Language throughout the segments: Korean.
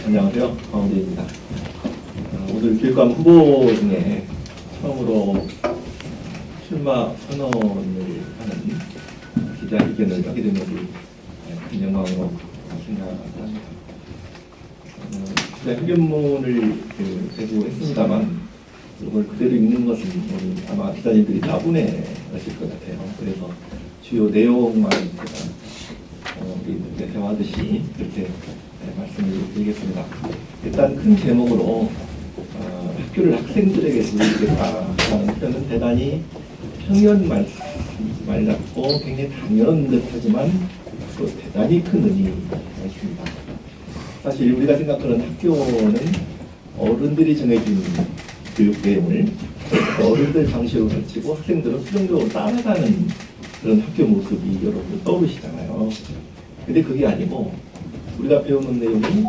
안녕하세요. 강원대입니다. 오늘 교육감 후보 중에 처음으로 출마 선언을 하는 기자회견을 하게 된 것이 큰 영광으로 생각합니다. 기자회견문을 대고 했습니다만 이걸 그대로 읽는 것은 아마 기자님들이 따분해하실 것 같아요. 그래서 주요 내용만 제가 우리 대화하듯이 이렇게 말씀을 드리겠습니다. 일단 큰 제목으로 학교를 학생들에게 돌리겠다라는 표현은 대단히 평연 말같고 굉장히 당연한 듯하지만 또 대단히 큰 의미가 있습니다. 사실 우리가 생각하는 학교는 어른들이 정해준 교육 내용을 어른들 방식으로 가르치고 학생들은 수동적으로 따라가는 그런 학교 모습이 여러분 떠오르시잖아요. 근데 그게 아니고 우리가 배우는 내용이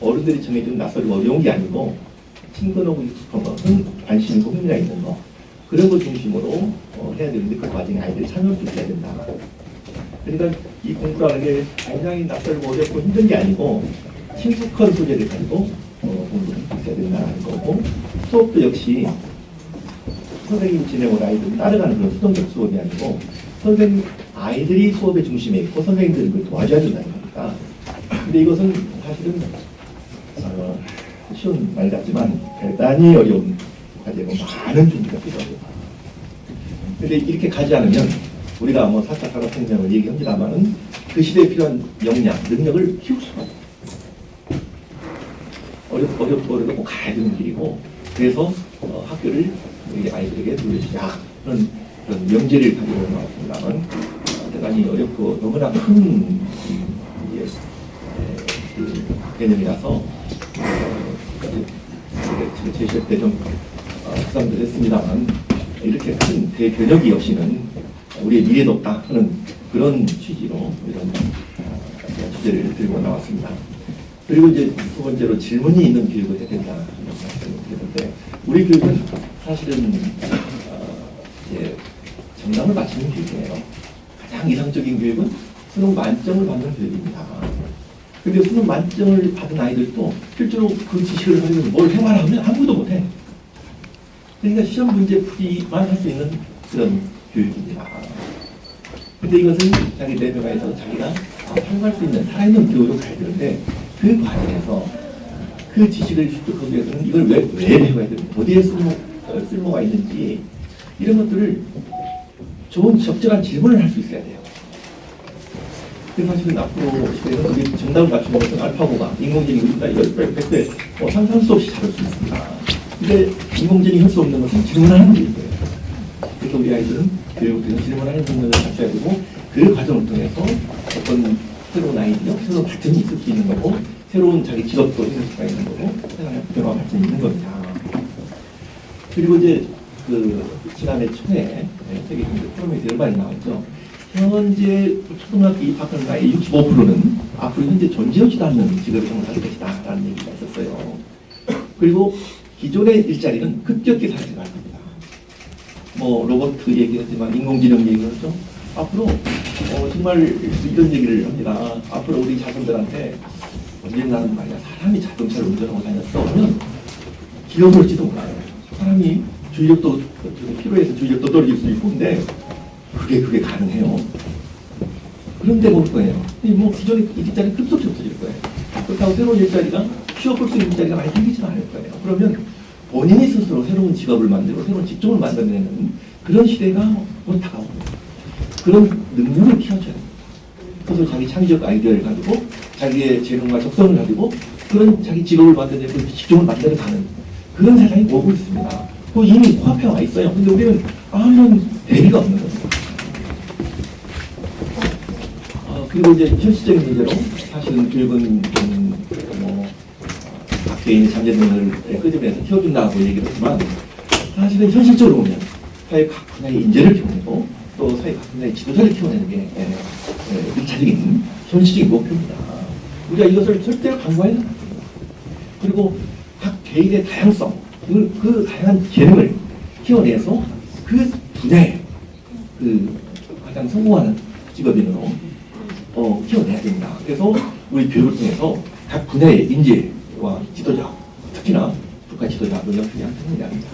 어른들이 정해준 낯설고 어려운 게 아니고 친근하고 익숙한 거, 관심이고 흥미가 있는 거 그런 거 중심으로 해야 되는데 그 과정에 아이들이 참여할 수 있어야 된다. 그러니까 이 공부라는 게 굉장히 낯설고 어렵고 힘든 게 아니고 친숙한 소재를 가지고 공부를 있어야 된다는 거고 수업도 역시 선생님이 진행을 아이들이 따라가는 그런 수동적 수업이 아니고 선생님 아이들이 수업의 중심에 있고 선생님들이 그걸 도와줘야 된다는 겁니다. 근데 이것은 사실은 쉬운 말 같지만 대단히 어려운 과제고 많은 준비가 필요하고 근데 이렇게 가지 않으면 우리가 뭐 4차 산업혁명을 얘기합니다만은 그 시대에 필요한 역량, 능력을 키울 수가 없어요. 어렵고 가야 되는 길이고 그래서 학교를 우리 아이들에게 돌려주자 그런 명제를 가지고 나왔습니다만 대단히 어렵고 너무나 큰 개념이라서 제시할 때 좀 수상도 했습니다만 이렇게 큰 대변혁이 없이는 우리의 미래도 없다 하는 그런 취지로 이런 주제를 들고 나왔습니다. 그리고 이제 두 번째로 질문이 있는 교육을 해야 된다 이런 말씀을 드렸는데 우리 교육은 사실은 이제 정답을 맞추는 교육이에요. 가장 이상적인 교육은 수능 만점을 받는 교육입니다. 근데 수능 만점을 받은 아이들도 실제로 그 지식을 가지고 뭘 해봐라면 아무도 못해. 그러니까 시험 문제 풀이만 할 수 있는 그런 교육입니다. 근데 이것은 자기 내면에서 자기가 활용할 수 있는 살아있는 교육으로 가야 되는데 그 과정에서 그 지식을 습득하기 위해서는 이걸 왜 배워야 되는지 어디에 쓸모가 있는지 이런 것들을 좋은 적절한 질문을 할 수 있어야 돼요. 그래서 사실은 앞으로 시대에는 그게 정답을 맞추는 것은 알파고가 인공지능이 우리가 10배, 100배 상상할 수 없이 잘할 수 있습니다. 근데 인공지능이 할 수 없는 것은 질문하는 거예요. 그래서 우리 아이들은 교육에서 질문하는 능력을 갖춰야 되고 그 과정을 통해서 어떤 새로운 아이디어, 새로운 발전이 있을 수 있는 거고 새로운 자기 직업도 생길 수가 있는 거고 생활의 변화와 발전이 있는 겁니다. 그리고 이제 지난해 초에 세계 경제 포럼에 되게 많이 나왔죠. 현재 초등학교 입학하는 나이 65%는 앞으로 현재 존재하지도 않는 직업을 성공할 것이다 라는 얘기가 있었어요. 그리고 기존의 일자리는 급격히 사라져 갈 겁니다. 뭐 로봇 얘기했지만 인공지능 얘기했죠. 앞으로 정말 이런 얘기를 합니다. 앞으로 우리 자손들한테 언젠가는 말이야 사람이 자동차를 운전하고 다녔어 하면 기어볼지도 몰라요. 사람이 주의력도 필요해서 주의력도 떨어질 수 있고 근데 그게 가능해요. 그런데 볼 거예요. 뭐 기존의 일자리 급속히 없어질 거예요. 그렇다고 새로운 일자리가 취업할 수 있는 일자리가 많이 생기지는 않을 거예요. 그러면 본인이 스스로 새로운 직업을 만들고 새로운 직종을 만들어내는 그런 시대가 곧 다가옵니다. 그런 능력을 키워줘야 돼요. 그래서 자기 창의적 아이디어를 가지고 자기의 재능과 적성을 가지고 그런 자기 직업을 만들어내고 직종을 만들어가는 그런 세상이 오고 있습니다. 그 이미 코앞에 와 있어요. 근데 우리는 아무런 대비가 없는 거죠. 그리고 이제 현실적인 문제로 사실은 교육은 개인의 잠재 능력을 끄집어내서 키워준다고 얘기를 하지만 사실은 현실적으로 보면 사회 각 분야의 인재를 키워내고 또 사회 각 분야의 지도자를 키워내는 게 일차적인 현실적인 목표입니다. 우리가 이것을 절대로 간과해서는 안 됩니다. 그리고 각 개인의 다양성, 그 다양한 재능을 키워내서 그 분야에 가장 성공하는 직업인으로 키워내야 됩니다. 그래서 우리 교육을 통해서 각 분야의 인재 교육과 지도자, 특히나 국가 지도자 노력이 양성해야 합니다.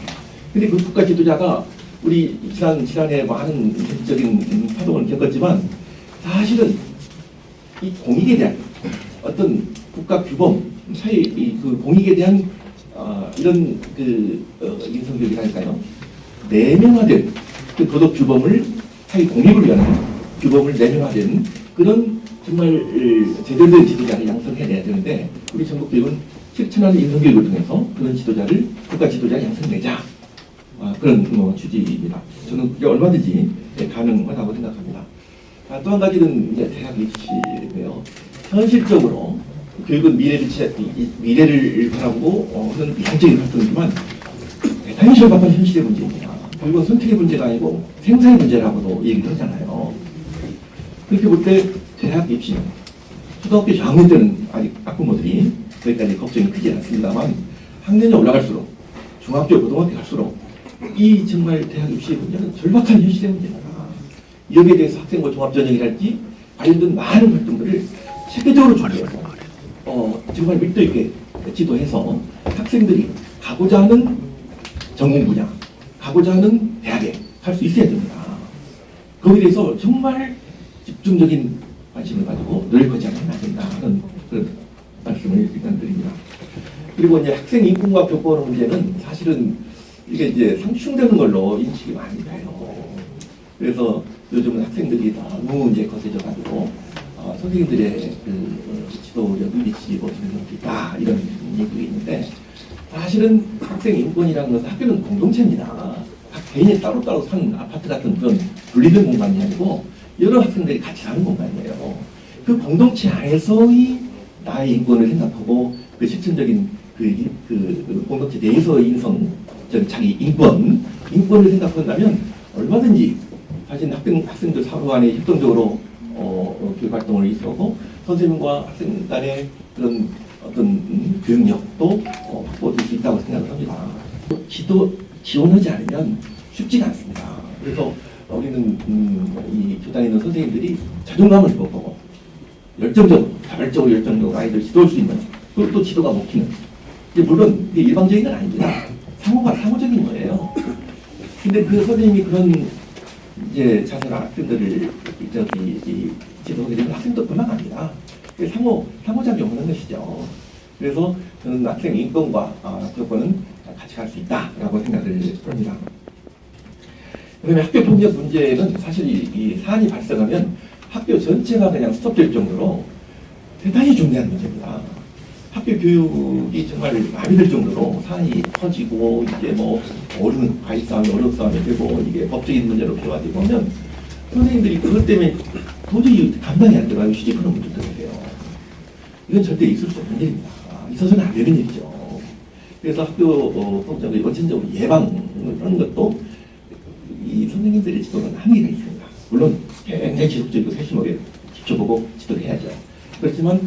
근데 그 국가 지도자가 우리 지난해 많은 정치적인 파동을 겪었지만 사실은 이 공익에 대한 어떤 국가 규범, 사회 그 공익에 대한 이런 인성교육이랄까요? 내면화된 그 도덕 규범을 사회 공익을 위한 규범을 내면화된 그런 정말 제대로 된 지도자를 양성해내야 되는데 우리 전국교육은 실천하는 인성교육을 통해서 그런 지도자를 국가 지도자를 양성내자 그런 취지입니다. 저는 그게 얼마든지 가능하다고 생각합니다. 또 한 가지는 이제 대학 입시인데요. 현실적으로 교육은 미래를 바라보고 그런 이상적인 활동이지만 대단히 절박한 현실의 문제입니다. 결국은 선택의 문제가 아니고 생사의 문제라고도 얘기를 하잖아요. 그렇게 볼 때 대학 입시는 초등학교 저학년 때는 아직 학부모들이 거기까지 걱정이 크지 않습니다만 학년이 올라갈수록 중학교, 고등학교 갈수록 이 정말 대학 입시의 문제는 절박한 현실의 문제다. 여기에 대해서 학생부 종합전형이랄지 관련된 많은 활동들을 체계적으로 준비해서 정말 밀도 있게 지도해서 학생들이 가고자 하는 전공 분야, 가고자 하는 대학에 갈 수 있어야 됩니다. 거기에 대해서 정말 집중적인 관심을 가지고 노력하지 않으면 안 된다 하는 그런 말씀을 일단 드립니다. 그리고 이제 학생 인권과 교권 문제는 사실은 이게 이제 상충되는 걸로 인식이 많이 돼요. 그래서 요즘은 학생들이 너무 이제 거세져가지고 선생님들의 그 지도력, 리더십 없는 있다 이런 얘기가 있는데 사실은 학생 인권이라는 것은 학교는 공동체입니다. 각 개인이 따로따로 사는 아파트 같은 그런 분리된 공간이 아니고 여러 학생들이 같이 사는 공간이에요. 그 공동체 안에서의 나의 인권을 생각하고 그 실천적인 그 공동체 내에서의 자기 인권을 생각한다면 얼마든지 사실 학생들 사후 간에 협동적으로 교육 활동을 있었고 선생님과 학생 간의 그런 어떤 교육력도 확보될 수 있다고 생각을 합니다. 지원하지 않으면 쉽지가 않습니다. 그래서 우리는 이 교단에 있는 선생님들이 자존감을 보고 열정적으로, 자발적으로 열정적으로 아이들 지도할 수 있는 그리고 또 지도가 먹히는 물론 일방적인 건 아닙니다. 상호적인 거예요. 근데 그 선생님이 그런 이제 자세로 학생들을 지도하게 되면 학생도 도망갑니다. 상호작용 하는 것이죠. 그래서 저는 학생 인권과 교권은 같이 갈 수 있다라고 생각을 합니다. 그다음에 학교 폭력 문제는 사실 이 사안이 발생하면 학교 전체가 그냥 스톱될 정도로 대단히 중대한 문제입니다. 학교 교육이 정말 많이 들 정도로 사안이 커지고 이제 과일 싸움이 어려운 싸움이 되고 이게 법적인 문제로 비화되고 하면 선생님들이 그것 때문에 도저히 감당이 안 되고 휴직하는 분들도 계세요. 이건 절대 있을 수 없는 일입니다. 있어서는 안 되는 일이죠. 그래서 학교 폭력을 원천적으로 예방하는 것도 이 선생님들의 지도는 한계가 있습니다. 물론 굉장히 지속적이고 세심하게 지켜보고 지도를 해야죠. 그렇지만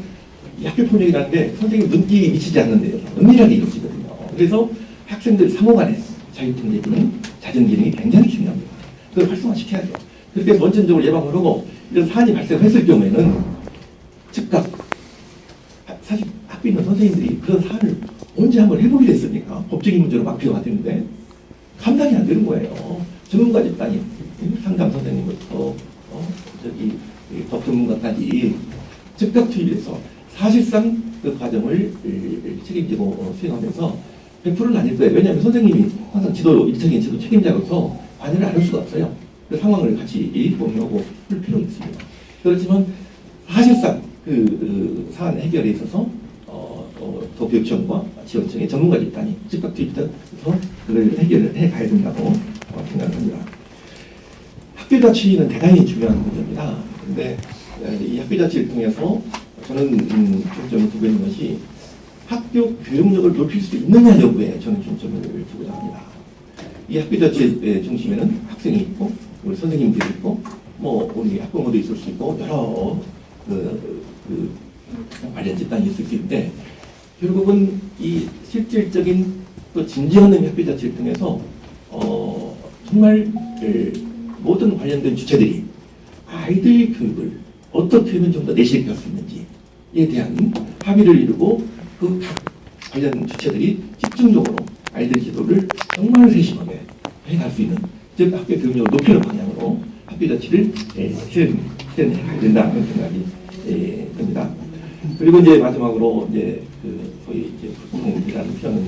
이 학교 폭력이라는 게 선생님 눈길이 미치지 않는데요. 은밀하게 이루어지거든요. 그래서 학생들 상호 간의 자유통제 기능, 자정 기능이 굉장히 중요합니다. 그걸 활성화시켜야죠. 그렇게 해서 원천적으로 예방을 하고 이런 사안이 발생했을 경우에는 즉각 사실 학교에 있는 선생님들이 그런 사안을 언제 한번 해보게 됐습니까? 법적인 문제로 막히가 되는데 감당이 안 되는 거예요. 전문가 집단이 상담 선생님부터 법 전문가까지 즉각 투입해서 사실상 그 과정을 책임지고 수행하면서 100%는 아닐 거예요. 왜냐하면 선생님이 항상 일차적인 지도 책임자로서 관여를 안 할 수가 없어요. 그 상황을 같이 공유하고 할 필요가 있습니다. 그렇지만 사실상 그 사안 해결에 있어서 도교육청과 지원청의 전문가 집단이 즉각 투입돼서 그걸 해결을 해 가야 된다고 생각합니다. 학교 자치는 대단히 중요한 문제입니다. 그런데 이 학교 자치를 통해서 저는 중점을 두고 있는 것이 학교 교육력을 높일 수 있느냐 여부에 저는 중점을 두고자 합니다. 이 학교 자치의 중심에는 학생이 있고 우리 선생님들이 있고 우리 학부모도 있을 수 있고 여러 관련 집단이 있을 수 있는데 결국은 이 실질적인 또 진지한 의미 학교 자치를 통해서 정말 모든 관련된 주체들이 아이들 교육을 어떻게 하면 좀 더 내실있게 할 수 있는지에 대한 합의를 이루고 그 각 관련 주체들이 집중적으로 아이들 지도를 정말 세심하게 해갈 수 있는, 즉 학교 교육력을 높이는 방향으로 학교 자치를 실현해야 된다는 생각이 듭니다. 그리고 이제 마지막으로 이제 그 소위 이제 불공이라는 표현은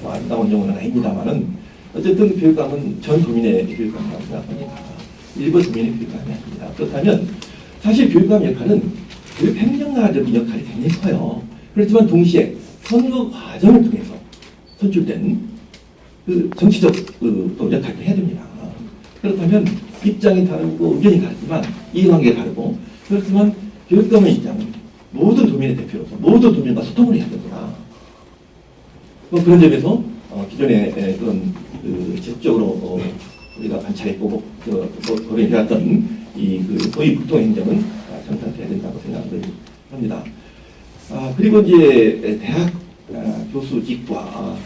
아름다운 용어는 아닙니다만은 어쨌든 교육감은 전 국민의 교육감이라고 생각합니다. 일부 국민의 교육감이 아닙니다. 그렇다면 사실 교육감 역할은 교육 행정가적인 역할이 굉장히 커요. 그렇지만 동시에 선거 과정을 통해서 선출된 그 정치적 또 역할도 해야 됩니다. 그렇다면 입장이 다르고 의견이 다르지만 이해관계가 다르고, 그렇지만 교육감의 입장은 모든 도민의 대표로서 모든 도민과 소통을 해야 됩니다. 그런 점에서 기존에 그런 지속적으로 우리가 관찰했고 거론해왔던 이 소위 북동행정은 정상돼야 된다고 생각을 합니다. 그리고 이제 대학 교수직과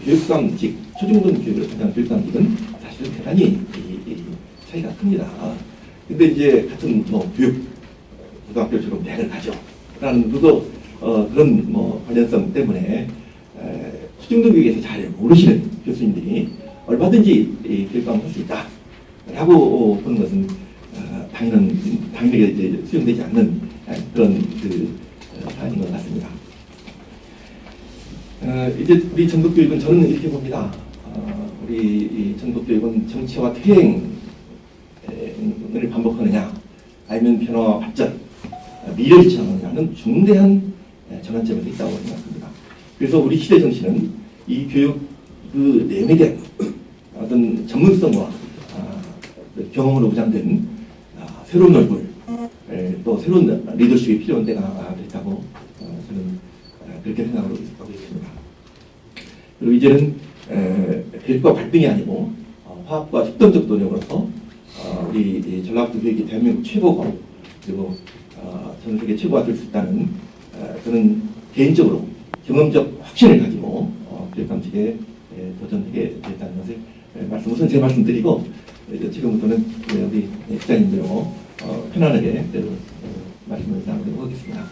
교육감직, 초중등 교육을 담당하는 교육감직은 사실은 대단히 차이가 큽니다. 근데 이제 같은 교육 고등학교처럼 대학을 가죠 라는 그런 관련성 때문에 초중등 교육에서 잘 모르시는 교수님들이 얼마든지 교육감을 할 수 있다 라고 보는 것은 당연하게 이제 수용되지 않는 그런 사안인 것 같습니다. 이제 우리 전국교육은 저는 이렇게 봅니다. 우리 전국교육은 정치와 퇴행을 반복하느냐, 아니면 변화와 발전, 미래를 지향하느냐는 중대한 전환점에 있다고 생각합니다. 그래서 우리 시대 정신은 이 교육 그 내용에 대한 어떤 전문성과 경험으로 무장된 새로운 얼굴, 또 새로운 리더십이 필요한 때가 됐다고 저는 그렇게 생각하고 있습니다. 그리고 이제는 교육과 발등이 아니고 화합과 협동적 노력으로서 우리 전라북도 교육이 대한민국 최고고, 그리고 전 세계 최고가 될 수 있다는 저는 개인적으로 경험적 확신을 가지고 교육감직에 도전하게 됐다는 것을 우선 제 말씀드리고, 지금부터는 우리 기자님들하고 편안하게 말씀을 나누도록 하겠습니다.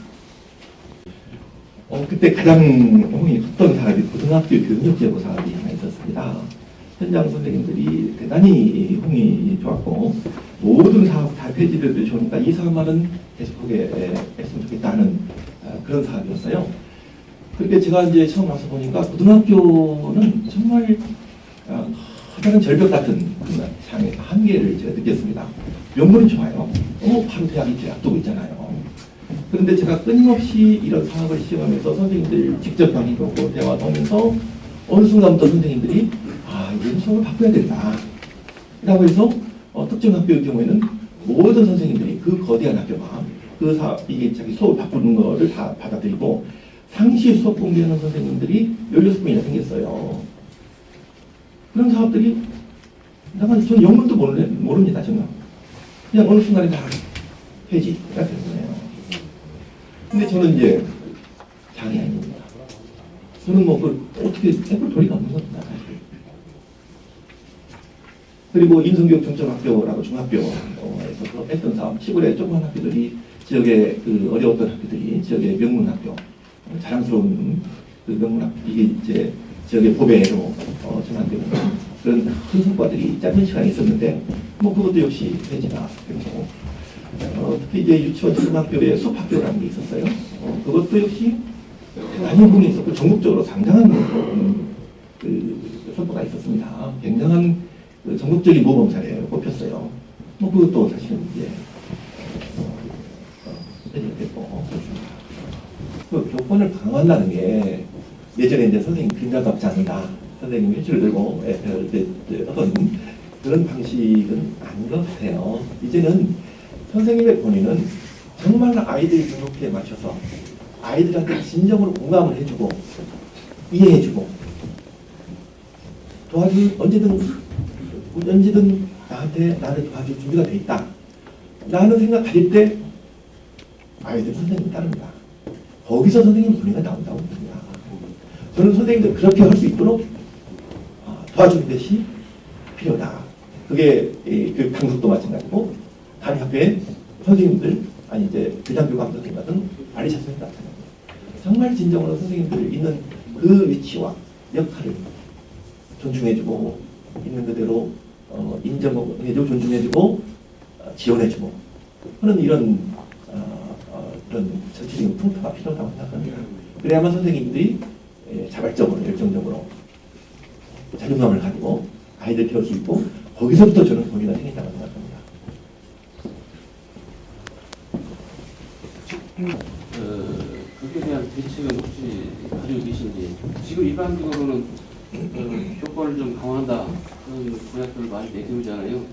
그때 가장 홍이 컸던 사업이 고등학교 교육력 사업이 하나 있었습니다. 현장 선생님들이 대단히 홍이 좋았고, 모든 사업 다 폐지를 좋으니까 이 사업만은 계속하게 했으면 좋겠다는 그런 사업이었어요. 그렇게 제가 이제 처음 와서 보니까 고등학교는 정말 커다란 절벽 같은 그런 상의 한계를 제가 느꼈습니다. 명분은 좋아요. 바로 대학이 이제 앞두고 있잖아요. 그런데 제가 끊임없이 이런 사업을 시행하면서 선생님들 직접 강의하고 대화도 하면서 어느 순간부터 선생님들이 이제 수업을 바꿔야 된다 라고 해서 특정 학교의 경우에는 모든 선생님들이 그 거대한 학교가 이게 자기 수업을 바꾸는 거를 다 받아들이고 상시 수업 공개하는 선생님들이 16분이나 생겼어요. 그런 사업들이 저는 영문도 모릅니다. 정말 그냥 어느 순간에 다 폐지가 되는 거예요. 근데 저는 이제 장이 아닙니다. 저는 어떻게 해볼 도리가 없는 겁니다. 사실. 그리고 인성교육 중점학교라고 중학교에서 했던 사업, 시골의 조그만 학교들이 지역의 어려웠던 학교들이 지역의 명문학교, 자랑스러운 그 명문학교, 이게 이제 지역의 보배로 전환되는 그런 큰 성과들이 짧은 시간에 있었는데, 그것도 역시 폐지가 되고, 특히 이제 유치원 초등학교에 수업학교라는 게 있었어요. 그것도 역시 많이 부분이 있었고, 전국적으로 상당한 성과가 있었습니다. 굉장한 전국적인 모범 사례를 꼽혔어요. 그것도 사실은 이제 폐지가 됐고, 그렇습니다. 교권을 강화한다는 게 예전에 이제 선생님 그림자도 없지 않는다, 선생님 회초를 들고 어떤 그런 방식은 아닌 것 같아요. 이제는 선생님의 본인은 정말 아이들 등록회에 맞춰서 아이들한테 진정으로 공감을 해주고 이해해주고 언제든 나를 도와줄 준비가 돼 있다 라는 생각 가질 때 아이들 선생님 따릅니다. 거기서 선생님 분위기가 나온다고 봅니다. 저는 선생님들 그렇게 할 수 있도록 도와주는 것이 필요하다. 그게 교육 당국도 마찬가지고 다른 학교의 선생님들, 아니 이제 교장교감 선생님 같은 관리자 선생님 같은 정말 진정으로 선생님들 있는 그 위치와 역할을 존중해주고 있는 그대로 인정해주고 존중해주고 지원해주고 하는 이런 전체적인 풍토가 필요하다고 생각합니다. 그래야만 선생님들이 자발적으로 열정적으로 자존감을 가지고 아이들 키울 수 있고 거기서부터 저는 권위가 생긴다고 생각합니다. 그에 대한 대책은 혹시 가지고 계신지, 지금 일반적으로는 교권을 좀 강화한다 그런 공약들을 많이 내세우잖아요.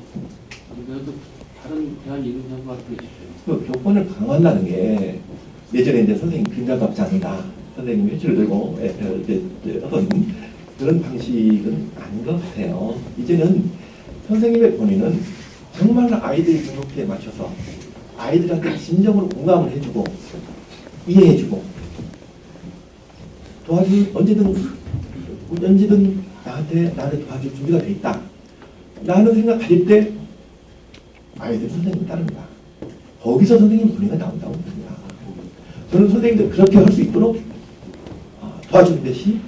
그래도 다른 대안이 있는지 한번 말씀해 주십시오. 그 교권을 강화한다는 게 예전에 이제 선생님 그림자갑지 않는다, 선생님 회초를 들고 어떤 그런 방식은 아닌 것 같아요. 이제는 선생님의 권위는 정말 아이들 눈높이에 맞춰서 아이들한테 진정으로 공감을 해주고 이해해주고 언제든 나를 도와줄 준비가 돼 있다 라는 생각 가질 때 아이들 선생님 따릅니다. 거기서 선생님 권위가 나온다고 봅니다. 저는 선생님들 그렇게 할 수 있도록 도와주는 것이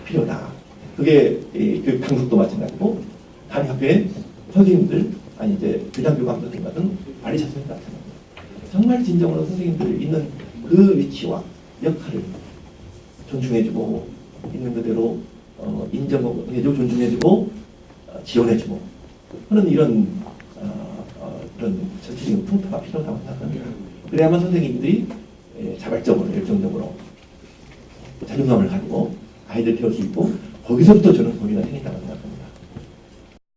필요하다. 그게 그 강습도 마찬가지고 단위학교의 선생님들 아니 이제 교장교감 선생님 같은 관리 자체는 마찬가지입니다. 정말 진정으로 선생님들 있는 그 위치와 역할을 존중해주고 있는 그대로 인정해주고 존중해주고 지원해주고 하는 이런 전체적인 풍토가 필요하다고 생각합니다. 그래야만 선생님들이 자발적으로 열정적으로 자존감을 가지고 아이들 키울 수 있고 거기서부터 저는 권위가 생긴다고 생각합니다.